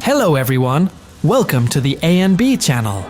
Hello everyone, welcome to the A&B channel.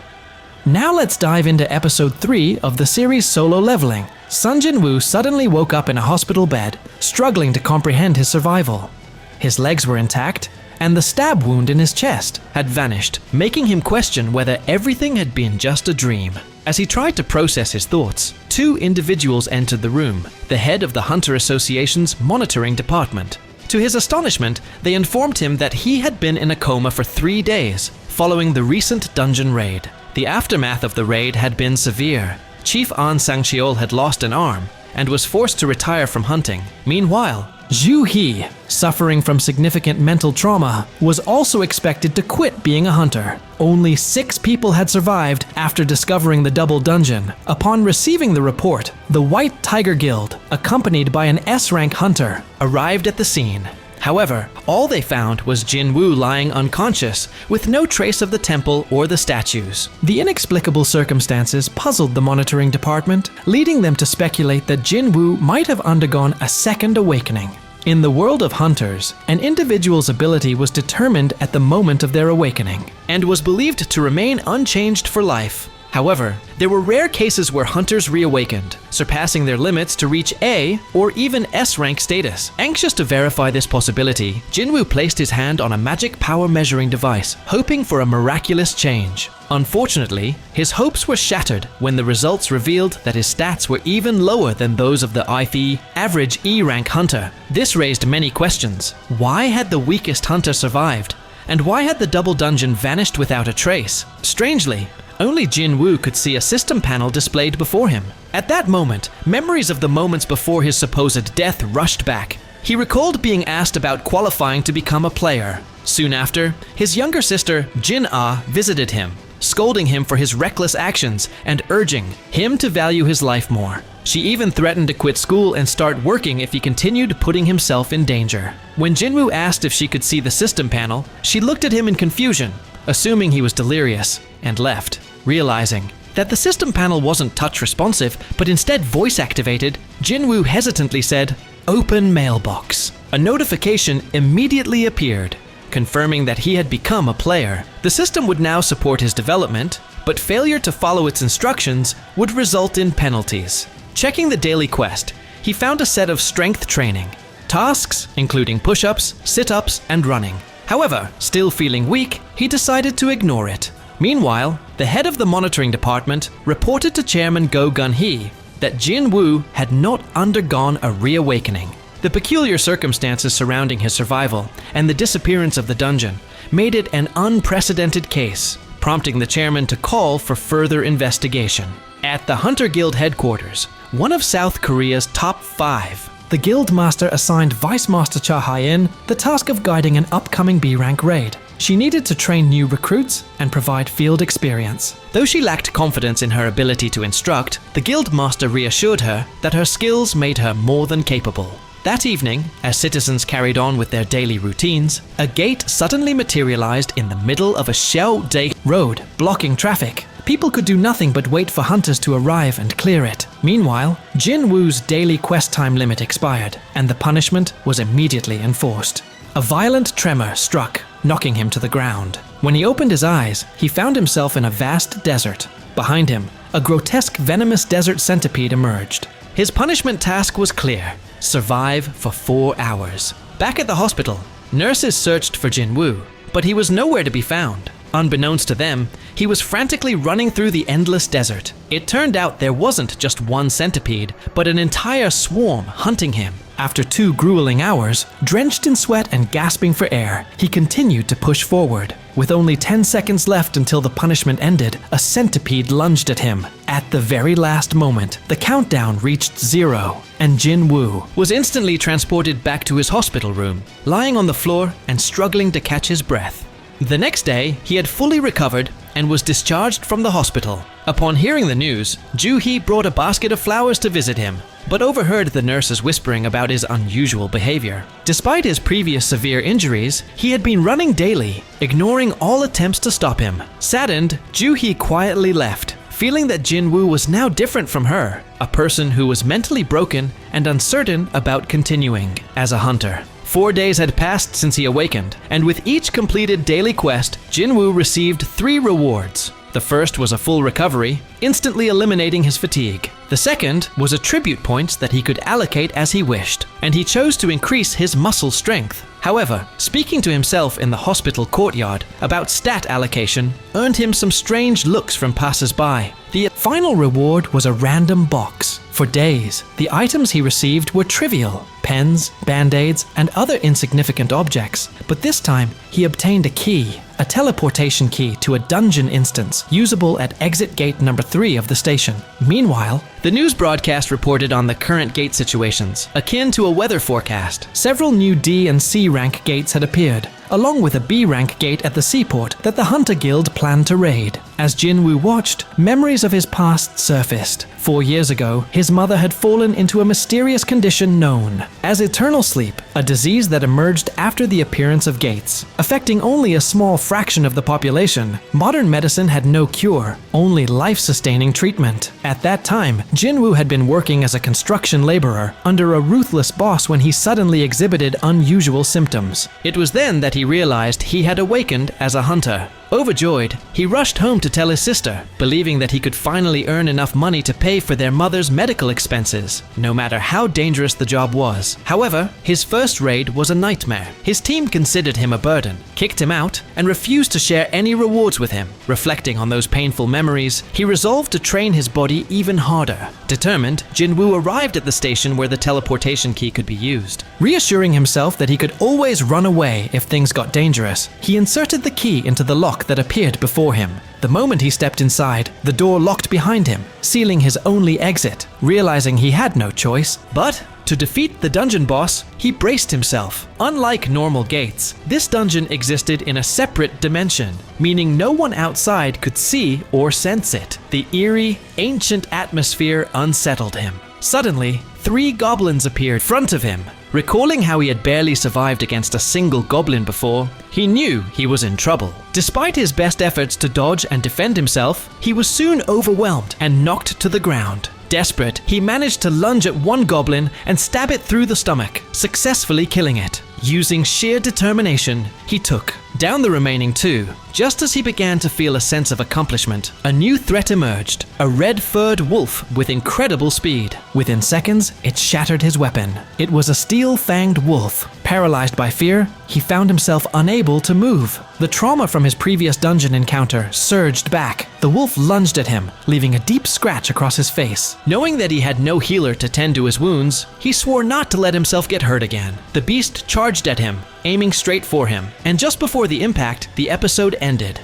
Now let's dive into episode 3 of the series Solo Leveling. Sung Jin-Woo suddenly woke up in a hospital bed, struggling to comprehend his survival. His legs were intact, and the stab wound in his chest had vanished, making him question whether everything had been just a dream. As he tried to process his thoughts, two individuals entered the room, the head of the Hunter Association's monitoring department. To his astonishment, they informed him that he had been in a coma for 3 days, following the recent dungeon raid. The aftermath of the raid had been severe. Chief An Sang-cheol had lost an arm and was forced to retire from hunting. Meanwhile, Zhu He, suffering from significant mental trauma, was also expected to quit being a hunter. Only 6 people had survived after discovering the double dungeon. Upon receiving the report, the White Tiger Guild, accompanied by an S-rank hunter, arrived at the scene. However, all they found was Jin-Woo lying unconscious, with no trace of the temple or the statues. The inexplicable circumstances puzzled the monitoring department, leading them to speculate that Jin-Woo might have undergone a second awakening. In the world of hunters, an individual's ability was determined at the moment of their awakening, and was believed to remain unchanged for life. However, there were rare cases where hunters reawakened, surpassing their limits to reach A or even S-rank status. Anxious to verify this possibility, Jin-Woo placed his hand on a magic power measuring device, hoping for a miraculous change. Unfortunately, his hopes were shattered when the results revealed that his stats were even lower than those of the IFE average E-rank hunter. This raised many questions. Why had the weakest hunter survived? And why had the double dungeon vanished without a trace? Strangely, only Jin-Woo could see a system panel displayed before him. At that moment, memories of the moments before his supposed death rushed back. He recalled being asked about qualifying to become a player. Soon after, his younger sister, Jin-Ah, visited him, scolding him for his reckless actions and urging him to value his life more. She even threatened to quit school and start working if he continued putting himself in danger. When Jin-Woo asked if she could see the system panel, she looked at him in confusion, assuming he was delirious, and left. Realizing that the system panel wasn't touch responsive, but instead voice activated, Jin-Woo hesitantly said, "Open mailbox." A notification immediately appeared, confirming that he had become a player. The system would now support his development, but failure to follow its instructions would result in penalties. Checking the daily quest, he found a set of strength training, tasks including push-ups, sit-ups, and running. However, still feeling weak, he decided to ignore it. Meanwhile, the head of the monitoring department reported to Chairman Go Gun-hee that Jin-Woo had not undergone a reawakening. The peculiar circumstances surrounding his survival and the disappearance of the dungeon made it an unprecedented case, prompting the chairman to call for further investigation. At the Hunter Guild headquarters, one of South Korea's top 5, the guild master assigned Vice Master Cha Hae-in the task of guiding an upcoming B-rank raid. She needed to train new recruits and provide field experience. Though she lacked confidence in her ability to instruct, the guild master reassured her that her skills made her more than capable. That evening, as citizens carried on with their daily routines, a gate suddenly materialized in the middle of a Xiao-dae road, blocking traffic. People could do nothing but wait for hunters to arrive and clear it. Meanwhile, Jin-Woo's daily quest time limit expired, and the punishment was immediately enforced. A violent tremor struck, knocking him to the ground. When he opened his eyes, he found himself in a vast desert. Behind him, a grotesque venomous desert centipede emerged. His punishment task was clear: survive for 4 hours. Back at the hospital, nurses searched for Jin-Woo, but he was nowhere to be found. Unbeknownst to them, he was frantically running through the endless desert. It turned out there wasn't just one centipede, but an entire swarm hunting him. After 2 grueling hours, drenched in sweat and gasping for air, he continued to push forward. With only 10 seconds left until the punishment ended, a centipede lunged at him. At the very last moment, the countdown reached 0, and Jin-Woo was instantly transported back to his hospital room, lying on the floor and struggling to catch his breath. The next day, he had fully recovered and was discharged from the hospital. Upon hearing the news, Ju-hee brought a basket of flowers to visit him, but overheard the nurses whispering about his unusual behavior. Despite his previous severe injuries, he had been running daily, ignoring all attempts to stop him. Saddened, Ju-hee quietly left, feeling that Jin-Woo was now different from her, a person who was mentally broken and uncertain about continuing as a hunter. 4 days had passed since he awakened, and with each completed daily quest, Jin-Woo received 3 rewards. The first was a full recovery, instantly eliminating his fatigue. The second was attribute points that he could allocate as he wished, and he chose to increase his muscle strength. However, speaking to himself in the hospital courtyard about stat allocation earned him some strange looks from passers-by. The final reward was a random box. For days, the items he received were trivial: pens, band-aids, and other insignificant objects. But this time, he obtained a key, a teleportation key to a dungeon instance usable at exit gate number 3 of the station. Meanwhile, the news broadcast reported on the current gate situations, akin to a weather forecast. Several new D and C rank gates had appeared, along with a B rank gate at the seaport that the Hunter Guild planned to raid. As Jin-Woo watched, memories of his past surfaced. 4 years ago, his mother had fallen into a mysterious condition known as eternal sleep, a disease that emerged after the appearance of gates. Affecting only a small fraction of the population, modern medicine had no cure, only life-sustaining treatment. At that time, Jin-Woo had been working as a construction laborer under a ruthless boss when he suddenly exhibited unusual symptoms. It was then that he realized he had awakened as a hunter. Overjoyed, he rushed home to tell his sister, believing that he could finally earn enough money to pay for their mother's medical expenses, no matter how dangerous the job was. However, his first raid was a nightmare. His team considered him a burden, kicked him out, and refused to share any rewards with him. Reflecting on those painful memories, he resolved to train his body even harder. Determined, Jin-Woo arrived at the station where the teleportation key could be used. Reassuring himself that he could always run away if things got dangerous, he inserted the key into the lock that appeared before him. The moment he stepped inside, the door locked behind him, sealing his only exit. Realizing he had no choice, but to defeat the dungeon boss, he braced himself. Unlike normal gates, this dungeon existed in a separate dimension, meaning no one outside could see or sense it. The eerie, ancient atmosphere unsettled him. Suddenly, 3 goblins appeared in front of him. Recalling how he had barely survived against a single goblin before, he knew he was in trouble. Despite his best efforts to dodge and defend himself, he was soon overwhelmed and knocked to the ground. Desperate, he managed to lunge at one goblin and stab it through the stomach, successfully killing it. Using sheer determination, he took down the remaining 2. Just as he began to feel a sense of accomplishment, a new threat emerged, a red-furred wolf with incredible speed. Within seconds, it shattered his weapon. It was a steel-fanged wolf. Paralyzed by fear, he found himself unable to move. The trauma from his previous dungeon encounter surged back. The wolf lunged at him, leaving a deep scratch across his face. Knowing that he had no healer to tend to his wounds, he swore not to let himself get hurt again. The beast charged at him, aiming straight for him, and just before the impact, the episode ended.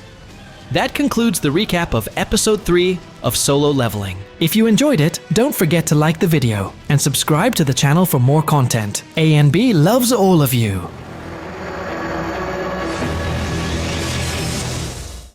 That concludes the recap of Episode 3 of Solo Leveling. If you enjoyed it, don't forget to like the video and subscribe to the channel for more content. A&B loves all of you.